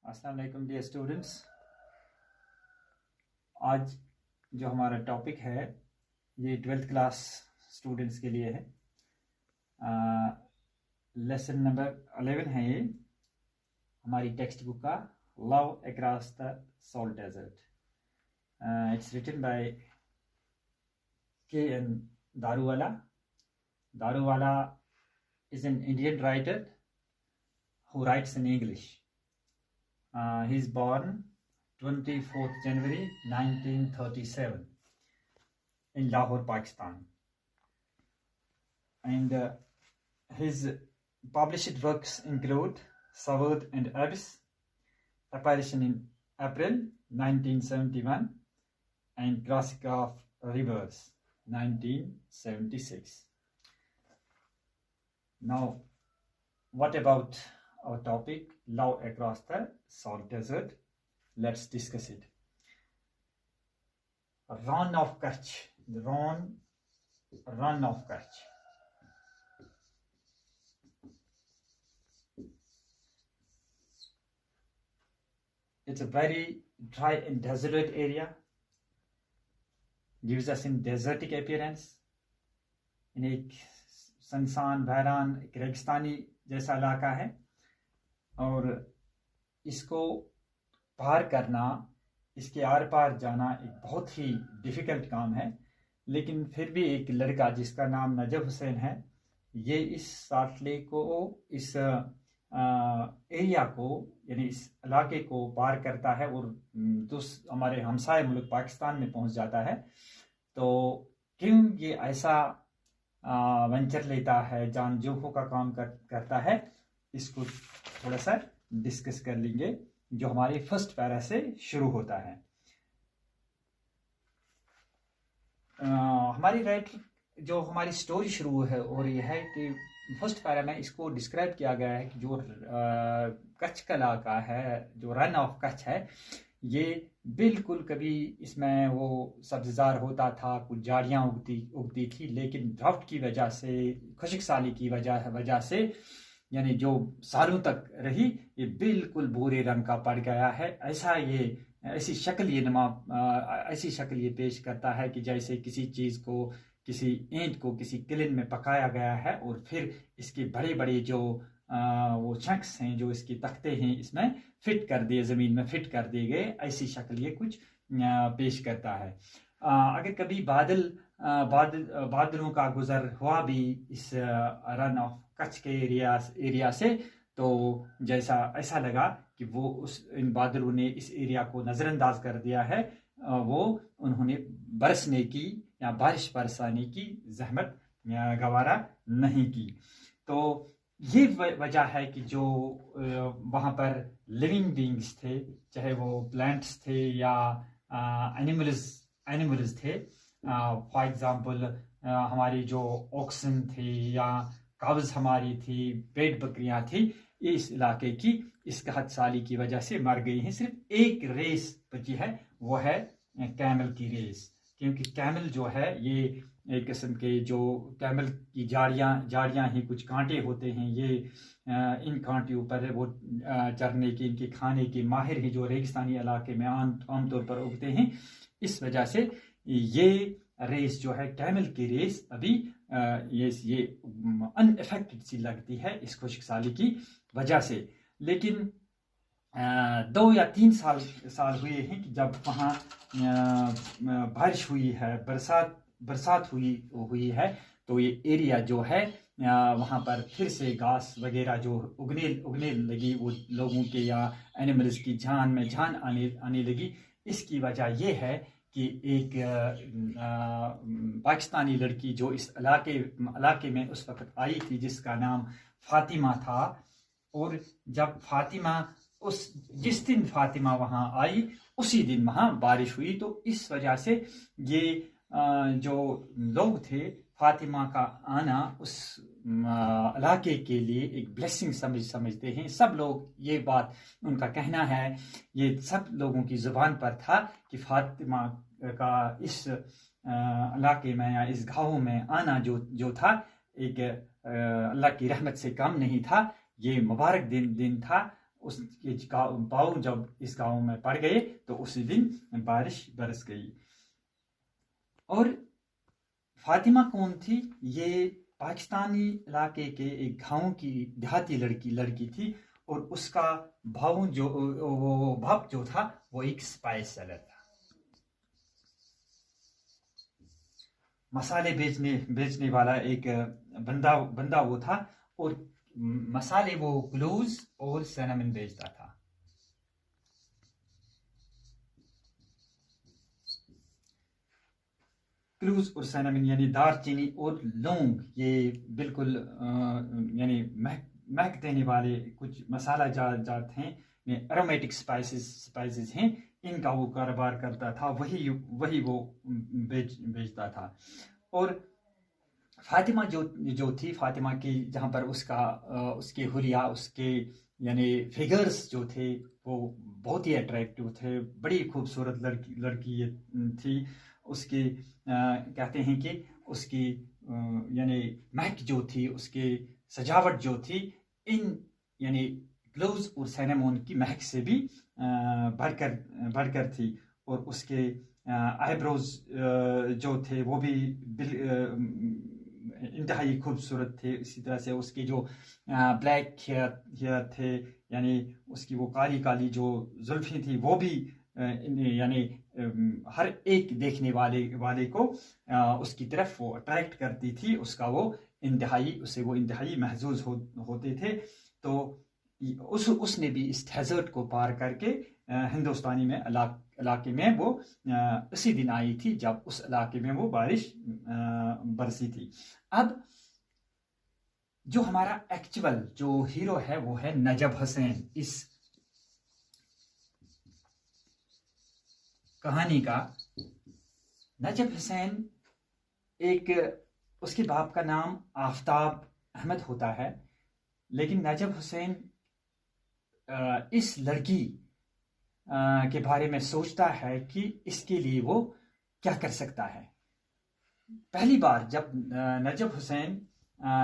अस्सलाम वालेकुम dear students. आज जो हमारा टॉपिक है ये 12th क्लास स्टूडेंट्स के लिए है। लेसन नंबर 11 है ये हमारी टेक्स्ट बुक का, love across the salt desert. It's written by K.N. Daruwala. Daruwala is an Indian writer who writes in English. He is born 24th January 1937 in Lahore, Pakistan. And his published works include Saward and Abyss, Apparition in April 1971, and Classic of Rivers 1976. Now, what about our topic, Love Across the Salt Desert? Let's discuss it. Rann of Kutch. The Rann of Kutch. It's a very dry and desolate area. Gives us in desertic appearance. In एक सनसान बहरान एक रेगिस्तानी जैसा इलाका है और इसको पार करना, इसके आर पार जाना एक बहुत ही डिफ़िकल्ट काम है। लेकिन फिर भी एक लड़का जिसका नाम नजफ हुसैन है, ये इस साल्ट लेक को, इस एरिया को, यानी इस इलाके को पार करता है और हमारे हमसाए मुल्क पाकिस्तान में पहुंच जाता है। तो क्यों ये ऐसा वेंचर लेता है, जान जोखों का काम करता है, इसको थोड़ा सा डिस्कस कर लेंगे, जो हमारे फर्स्ट पैरा से शुरू होता है। हमारी जो हमारी स्टोरी शुरू हो रही है कि फर्स्ट पैरा में इसको डिस्क्राइब किया गया है कि जो कच्छ का इलाका है, जो रन ऑफ कच्छ है, ये बिल्कुल कभी इसमें वो सब्ज़ार होता था, कुछ झाड़ियाँ उगती थी, लेकिन ड्राफ्ट की वजह से, खुश्क साली की वजह से, यानी जो सालों तक रही, ये बिल्कुल भूरे रंग का पड़ गया है। ऐसी शक्ल ये पेश करता है कि जैसे किसी चीज़ को, किसी ईंट को किसी किलन में पकाया गया है और फिर इसके बड़े बड़े जो वो चंक्स हैं, जो इसके तख्ते हैं, इसमें ज़मीन में फिट कर दिए गए। ऐसी शक्ल ये कुछ पेश करता है। अगर कभी बादलों का गुजर हुआ भी इस रन ऑफ कच्छ के एरिया से, तो ऐसा लगा कि इन बादलों ने इस एरिया को नज़रअंदाज कर दिया है। उन्होंने बरसने की या बारिश बरसाने की जहमत गवारा नहीं की। तो ये वजह है कि जो वहाँ पर लिविंग बीइंग्स थे, चाहे वो प्लांट्स थे या एनिमल्स थे, फॉर एग्जांपल हमारी जो ऑक्सन थे या काव्स हमारी थी, पेट बकरियाँ थी, इस इलाके की इस कहत साली की वजह से मर गई हैं। सिर्फ एक रेस बची है, वो है कैमल की रेस। क्योंकि कैमल जो है ये एक किस्म के, जो कैमल की झाड़ियाँ ही कुछ कांटे होते हैं, ये इन कांटियों पर वो चरने की, इनके खाने के माहिर ही, जो रेगिस्तानी इलाके में आमतौर पर उगते हैं। इस वजह से ये रेस जो है, कैमल की रेस, अभी ये अनइफेक्टेड सी लगती है इस खुश्क साली की वजह से। लेकिन 2 या 3 साल हुए हैं कि जब वहाँ बारिश हुई है, बरसात हुई है, तो ये एरिया जो है, वहाँ पर फिर से घास वगैरह जो उगने लगी, वो लोगों के या एनिमल्स की जान में जान आने लगी। इसकी वजह ये है कि एक पाकिस्तानी लड़की जो इस इलाके में उस वक्त आई थी, जिसका नाम फातिमा था, और जब जिस दिन फातिमा वहाँ आई, उसी दिन वहाँ बारिश हुई। तो इस वजह से ये जो लोग थे, फातिमा का आना उस इलाके के लिए एक ब्लेसिंग समझते हैं। सब लोग, ये बात उनका कहना है, ये सब लोगों की ज़ुबान पर था कि फातिमा का इस इलाके में या इस गाँव में आना जो था, एक अल्लाह की रहमत से कम नहीं था। ये मुबारक दिन था उसके पाँव जब इस गांव में पड़ गए तो उसी दिन बारिश बरस गई। और फातिमा कौन थी? ये पाकिस्तानी इलाके के एक गांव की देहाती लड़की थी, और उसका बाप जो था वो एक स्पाइस सेलर था, मसाले बेचने वाला एक बंदा वो था, और मसाले वो क्लोव्स और सिनेमन बेचता था। क्लोव्स और सिनेमन यानी दालचीनी और लौंग, ये बिल्कुल यानी महक देने वाले कुछ मसाला जात हैं, एरोमेटिक स्पाइसेस हैं, इनका वो कारोबार करता था, वही वो बेचता था। और फातिमा जो थी, फातिमा की जहाँ पर उसके हुलिया, उसके यानी फिगर्स जो थे वो बहुत ही अट्रैक्टिव थे, बड़ी खूबसूरत लड़की ये थी। उसकी कहते हैं कि उसकी यानी महक जो थी, उसकी सजावट जो थी, इन यानी ग्लोव्स और सिनेमन की महक से भी बढ़कर थी। और उसके आईब्रोज जो थे वो भी इंतहाई खूबसूरत थे। इसी तरह से उसके जो ब्लैक हेयर थे, यानी उसकी वो काली काली जो जुल्फी थी, वो भी यानी हर एक देखने वाले को उसकी तरफ वो अट्रैक्ट करती थी। उससे वो इंतहाई महजूज होते थे। तो उसने भी इस डेजर्ट को पार करके हिंदुस्तानी में इलाके में वो उसी दिन आई थी जब उस इलाके में वो बारिश बरसी थी। अब जो हमारा एक्चुअल जो हीरो है वो है नजब हुसैन। इस कहानी का नजब हुसैन उसके बाप का नाम आफ्ताब अहमद होता है, लेकिन नजब हुसैन इस लड़की के बारे में सोचता है कि इसके लिए वो क्या कर सकता है। पहली बार जब नजब हुसैन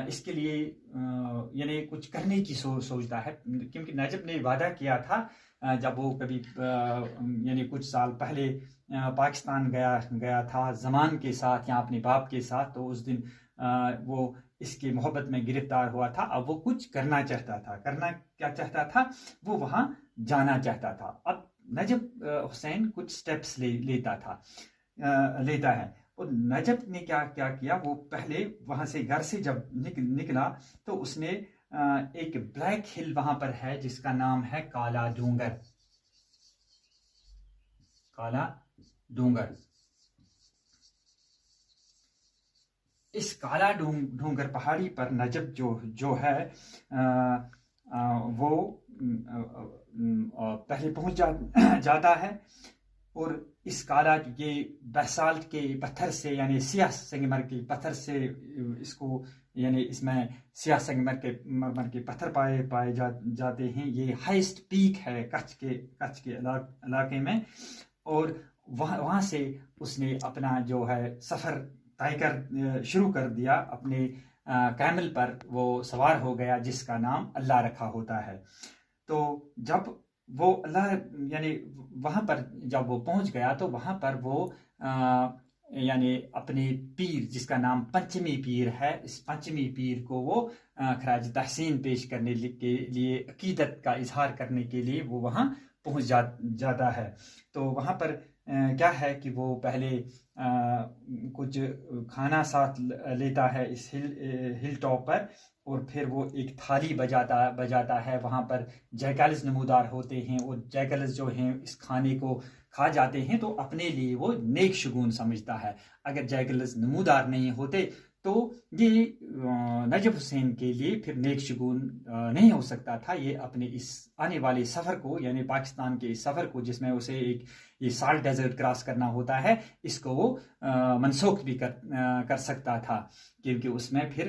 इसके लिए यानी कुछ करने की सोचता है, क्योंकि नजब ने वादा किया था जब वो कभी यानी कुछ साल पहले पाकिस्तान गया था जमान के साथ या अपने बाप के साथ, तो उस दिन वो इसकी मोहब्बत में गिरफ्तार हुआ था। अब वो कुछ करना क्या चाहता था, वो वहां जाना चाहता था। अब नजब हुसैन कुछ स्टेप्स लेता है। और नजब ने क्या किया, वो पहले वहां से घर से जब निकला तो उसने एक ब्लैक हिल वहां पर है जिसका नाम है काला डूंगर। इस काला डूंगर पहाड़ी पर नजब जो है वो पहले पहुंच जाता है। और इस काला ये बेसाल्ट के पत्थर से यानी सियाह संगमर के पत्थर से इसको यानी इसमें सियाह संगमर के पत्थर पाए जाते हैं। ये हाईएस्ट पीक है कच्छ के इलाके में। और वहां से उसने अपना जो है सफर शुरू कर दिया। अपने कैमल पर वो सवार हो गया जिसका नाम अल्लाह रखा होता है। तो जब वो अल्लाह यानी वहां पर जब वो पहुंच गया तो वहां पर वो यानी अपने पीर जिसका नाम पंचमी पीर है, इस पंचमी पीर को वो खराज तहसीन पेश करने के लिए, अकीदत का इजहार करने के लिए वो वहां पहुंच जाता है। तो वहां पर क्या है कि वो पहले कुछ खाना साथ लेता है इस हिल टॉप पर, और फिर वो एक थाली बजाता है। वहां पर जैकल्स नमूदार होते हैं, और जैकल्स जो हैं इस खाने को खा जाते हैं तो अपने लिए वो नेक शुगून समझता है। अगर जैकल्स नमूदार नहीं होते तो ये नजब हुसैन के लिए फिर नेक शुगून नहीं हो सकता था। ये अपने इस आने वाले सफ़र को यानी पाकिस्तान के इस सफ़र को जिसमें उसे ये साल्ट डेजर्ट क्रॉस करना होता है, इसको वो मनसूख भी कर सकता था, क्योंकि उसमें फिर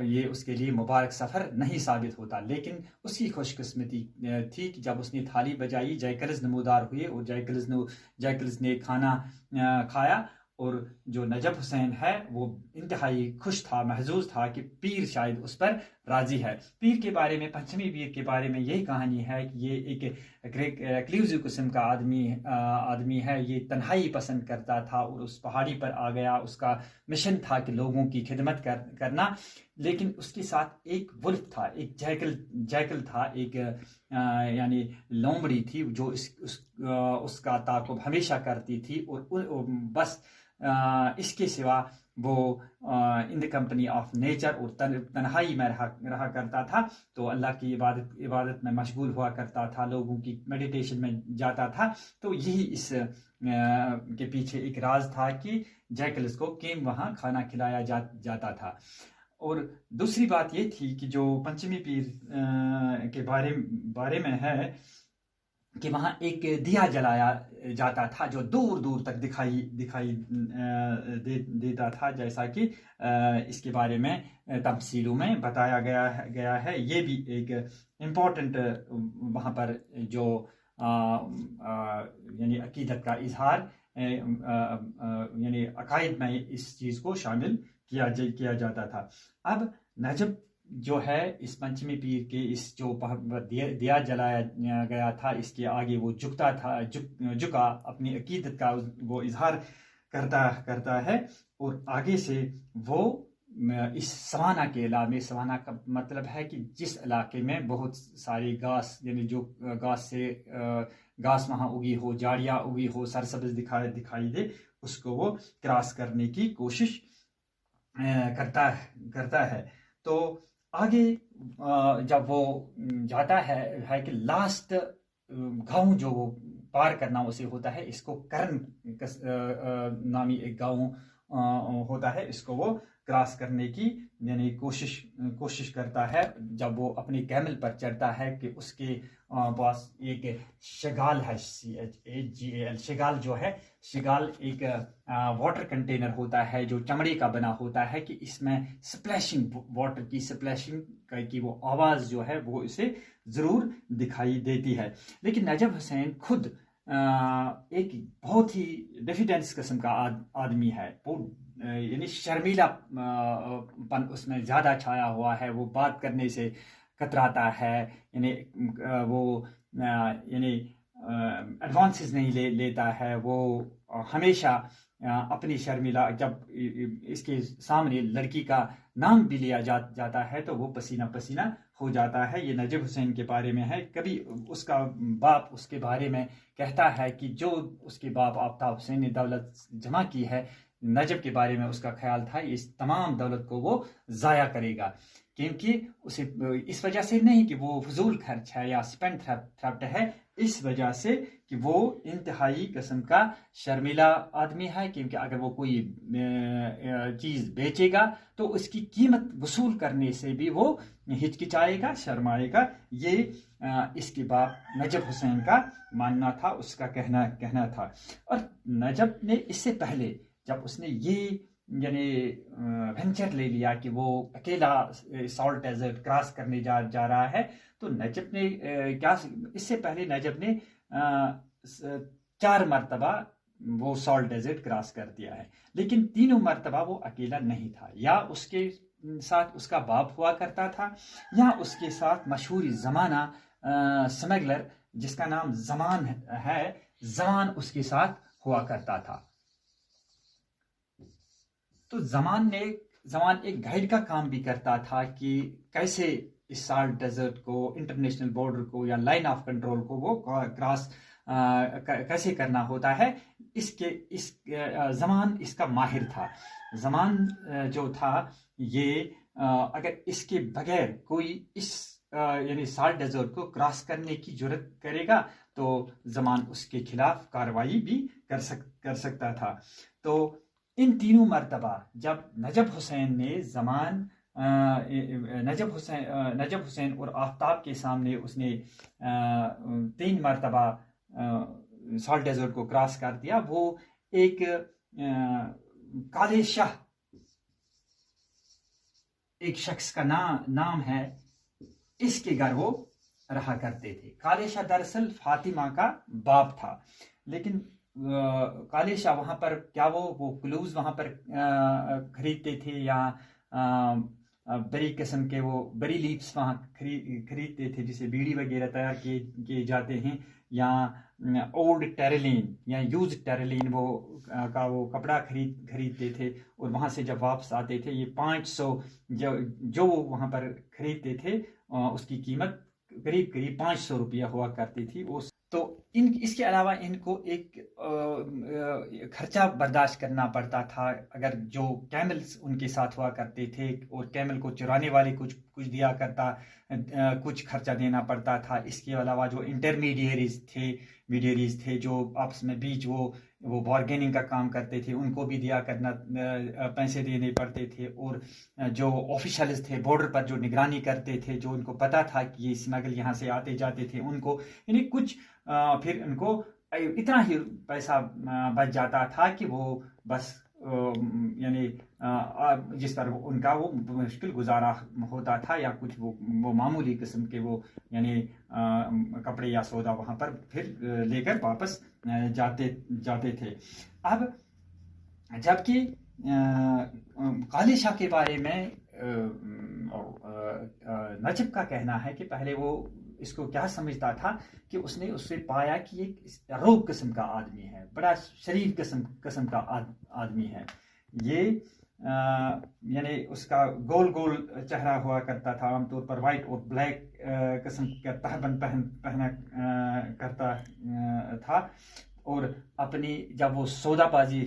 ये उसके लिए मुबारक सफ़र नहीं साबित होता। लेकिन उसकी खुशकिस्मती थी कि जब उसने थाली बजाई, जैकल्स नमूदार हुए और जैकल्स ने खाना खाया और जो नजब हुसैन है वो इंतहाई खुश था, महजूज था कि पीर शायद उस पर राजी है। पीर के बारे में, पंचमी पीर के बारे में यही कहानी है कि ये एक एक्सक्लूसिव किस्म का आदमी है। ये तन्हाई पसंद करता था और उस पहाड़ी पर आ गया। उसका मिशन था कि लोगों की खिदमत करना, लेकिन उसके साथ एक वुल्फ था, एक जैकल था, एक यानी लोमड़ी थी जो उसका ताक़ुब हमेशा करती थी। और बस इसके सिवा वो in the company of nature और तन्हाई में रहा करता था। तो अल्लाह की इबादत में मशगूल हुआ करता था, लोगों की मेडिटेशन में जाता था। तो यही इस के पीछे एक राज था कि जैकल्स को क्यों वहाँ खाना खिलाया जाता था। और दूसरी बात ये थी कि जो पंचमी पीर के बारे में है कि वहाँ एक दिया जलाया जाता था जो दूर दूर तक दिखाई देता था, जैसा कि इसके बारे में तफसीलों में बताया गया है। ये भी एक इम्पोर्टेंट वहाँ पर जो यानी अकीदत का इजहार, यानी अकायद में इस चीज़ को शामिल किया जाता था। अब नजब जो है इस पंचमी पीर के इस जो दिया जलाया गया था, इसके आगे वो झुका अपनी अकीदत का वो इजहार करता है। और आगे से वो इस सवाना के इलाके, सवाना का मतलब है कि जिस इलाके में बहुत सारी घास, यानी जो घास वहाँ उगी हो, झाड़ियाँ उगी हो, सरसब्ज दिखाई दे, उसको वो क्रॉस करने की कोशिश करता है। तो आगे जब वो जाता है कि लास्ट गांव जो वो पार करना उसे होता है, इसको कर्ण नामी एक गांव होता है, इसको वो क्रॉस करने की यानी कोशिश करता है। जब वो अपनी कैमल पर चढ़ता है कि उसके पास एक शिगाल है, CHAGAL, शिगाल जो है, शिगाल एक वाटर कंटेनर होता है जो चमड़े का बना होता है कि इसमें स्प्लैशिंग, वाटर की स्प्लैशिंग की वो आवाज़ जो है वो इसे ज़रूर दिखाई देती है। लेकिन नजब हुसैन खुद एक बहुत ही डिफिडेंस किस्म का आदमी है। वो यानी शर्मीला पन उसमें ज़्यादा छाया हुआ है। वो बात करने से कतराता है, यानी वो यानी एडवांसेस नहीं लेता है। वो हमेशा अपनी शर्मिला, जब इसके सामने लड़की का नाम भी लिया जाता है तो वो पसीना पसीना हो जाता है। ये नजब हुसैन के बारे में है। कभी उसका बाप उसके बारे में कहता है कि जो उसके बाप आफ्ताब हुसैन ने दौलत जमा की है, नजब के बारे में उसका ख्याल था इस तमाम दौलत को वो ज़ाया करेगा, क्योंकि उसे इस वजह से नहीं कि वो फजूल खर्च है या स्पेंड थ्रफ्ट है, इस वजह से कि वो इंतहाई किस्म का शर्मिला आदमी है। क्योंकि अगर वो कोई चीज़ बेचेगा तो उसकी कीमत वसूल करने से भी वो हिचकिचाएगा, शर्माएगा। ये इसके बाप नजब हुसैन का मानना था, उसका कहना था। और नजब ने इससे पहले जब उसने ये यानी वेंचर ले लिया कि वो अकेला सॉल्ट डेजर्ट क्रॉस करने जा रहा है, तो नजब ने इससे पहले नजब ने 4 मरतबा वो सॉल्ट डेजर्ट क्रॉस कर दिया है। लेकिन तीनों मरतबा वो अकेला नहीं था, या उसके साथ उसका बाप हुआ करता था, या उसके साथ मशहूर ज़माना स्मगलर जिसका नाम जमान है, जमान उसके साथ हुआ करता था। तो जमान एक गाइड का काम भी करता था कि कैसे इस सॉल्ट डेजर्ट को, इंटरनेशनल बॉर्डर को या लाइन ऑफ कंट्रोल को वो क्रॉस कैसे करना होता है। जमान इसका माहिर था। जमान जो था ये अगर इसके बगैर कोई इस यानी सॉल्ट डेजर्ट को क्रॉस करने की जरूरत करेगा तो जमान उसके खिलाफ कार्रवाई भी कर सकता था। तो इन तीनों मरतबा जब नजब हुसैन ने नजब हुसैन और आफ्ताब के सामने उसने 3 मरतबा सॉल्ट डेजर्ट को क्रॉस कर दिया, वो एक काले शाह एक शख्स का नाम है, इसके घर वो रहा करते थे। काले शाह दरअसल फातिमा का बाप था, लेकिन काले शाह वहाँ पर क्या वो क्लूज वहाँ पर खरीदते थे, या बड़ी किस्म के वो बड़ी लीव्स वहाँ खरीदते थे जिसे बीड़ी वगैरह तैयार किए जाते हैं, या ओल्ड टेरेलिन या यूज टेरेलिन वो कपड़ा खरीदते थे। और वहाँ से जब वापस आते थे, ये 500 जो वहाँ पर खरीदते थे उसकी कीमत करीब करीब 500 रुपया हुआ करती थी। तो इसके अलावा इनको एक खर्चा बर्दाश्त करना पड़ता था। अगर जो कैमल्स उनके साथ हुआ करते थे और कैमल को चुराने वाले कुछ दिया करता, कुछ खर्चा देना पड़ता था। इसके अलावा जो मीडियरीज थे जो आपस में बीच वो बार्गेनिंग का काम करते थे, उनको भी दिया करना, पैसे देने पड़ते थे। और जो ऑफिशियल्स थे बॉर्डर पर जो निगरानी करते थे, जो उनको पता था कि ये स्मगल यहाँ से आते जाते थे, उनको यानी कुछ फिर उनको इतना ही पैसा बच जाता था कि वो बस यानी जिस पर उनका वो मुश्किल गुजारा होता था, या कुछ वो मामूली किस्म के वो यानी कपड़े या सौदा वहाँ पर फिर लेकर वापस जाते थे। अब जबकि काले शाह के बारे में नजब का कहना है कि पहले वो इसको क्या समझता था कि उससे पाया कि एक रोग किस्म का आदमी है, बड़ा शरीफ किस्म का आदमी है। ये यानी उसका गोल गोल चेहरा हुआ करता था, आमतौर पर वाइट और ब्लैक किस्म का तहबन पहना करता था। और अपनी जब वो सौदाबाजी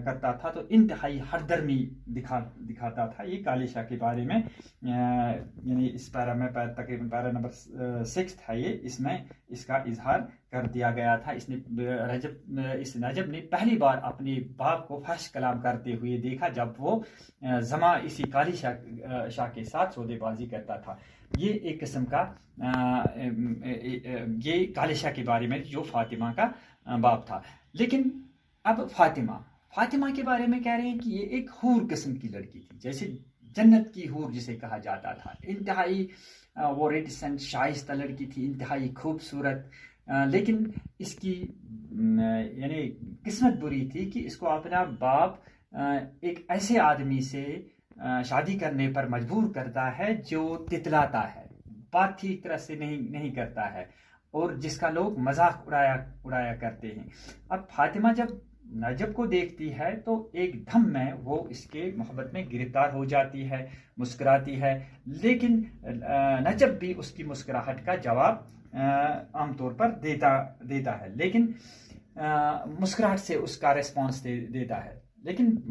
करता था तो इंतहाई हरदर्मी दिखाता था। ये काले शाह के बारे में यानी इस पैरा में तकरीबन पैरा नंबर 6 था ये, इसमें इसका इजहार कर दिया गया था। इस नजब ने पहली बार अपने बाप को फहश कलाम करते हुए देखा जब वो जमा इसी काली शाह के साथ सौदेबाजी करता था। ये एक किस्म का ये काले शाह के बारे में जो फातिमा का बाप था। लेकिन अब फातिमा के बारे में कह रहे हैं कि ये एक हूर किस्म की लड़की थी, जैसे जन्नत की हूर जिसे कहा जाता था। इंतहाई वो रेडिसेंट शाइस्ता लड़की थी, इंतहाई खूबसूरत। लेकिन इसकी यानी किस्मत बुरी थी कि इसको अपना बाप एक ऐसे आदमी से शादी करने पर मजबूर करता है जो तितलाता है, बात ठीक तरह से नहीं करता है, और जिसका लोग मजाक उड़ाया करते हैं। अब फातिमा जब नजब को देखती है तो एक धम में वो इसके मोहब्बत में गिरफ्तार हो जाती है, मुस्कुराती है। लेकिन नजब भी उसकी मुस्कुराहट का जवाब आमतौर पर देता है, लेकिन मुस्कुराहट से उसका रिस्पॉन्स देता है। लेकिन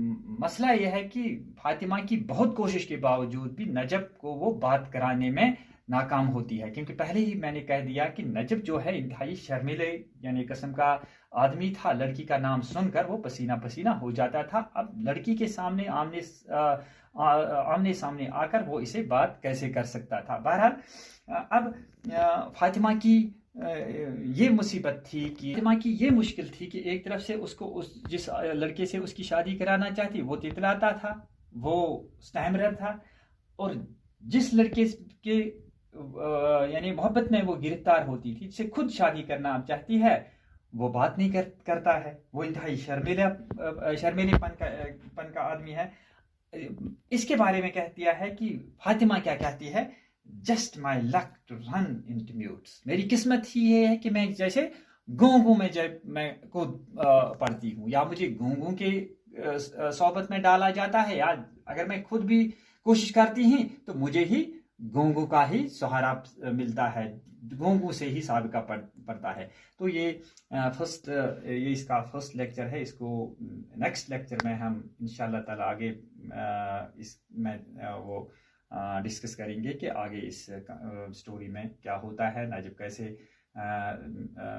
मसला यह है कि फातिमा की बहुत कोशिश के बावजूद भी नजब को वो बात कराने में नाकाम होती है, क्योंकि पहले ही मैंने कह दिया कि नजब जो है इंतहाई शर्मीले यानी किस्म का आदमी था। लड़की का नाम सुनकर वो पसीना पसीना हो जाता था। अब लड़की के सामने आमने सामने आकर वो इसे बात कैसे कर सकता था। बहरहाल अब फातिमा की ये मुसीबत थी कि फातिमा की ये मुश्किल थी कि एक तरफ से उसको जिस लड़के से उसकी शादी कराना चाहती वो तितलाता था, वो स्टैमरर था, और जिस लड़के के यानी मोहब्बत में वो गिरफ्तार होती थी, जिसे खुद शादी करना चाहती है, वो बात नहीं करता है। वो इंतहाई शर्मीलेपन का आदमी है। इसके बारे में कहती है कि फातिमा क्या कहती है, just my luck to run into mutes. मेरी किस्मत ही ये है कि मैं जैसे घोंघू में मैं कूद पड़ती हूँ, या मुझे घोंघू के सोबत में डाला जाता है, या अगर मैं खुद भी कोशिश करती हूँ तो मुझे ही घोंघू का ही सहारा मिलता है, घोंघू से ही साबिका पड़ता है। तो ये इसका फर्स्ट लेक्चर है। इसको नेक्स्ट लेक्चर में हम इंशाल्लाह ताला आगे इसमें वो डिस्कस करेंगे कि आगे इस स्टोरी में क्या होता है, नजब कैसे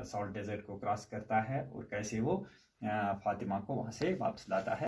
सॉल्ट डेजर्ट को क्रॉस करता है और कैसे वो फातिमा को वहाँ से वापस लाता है।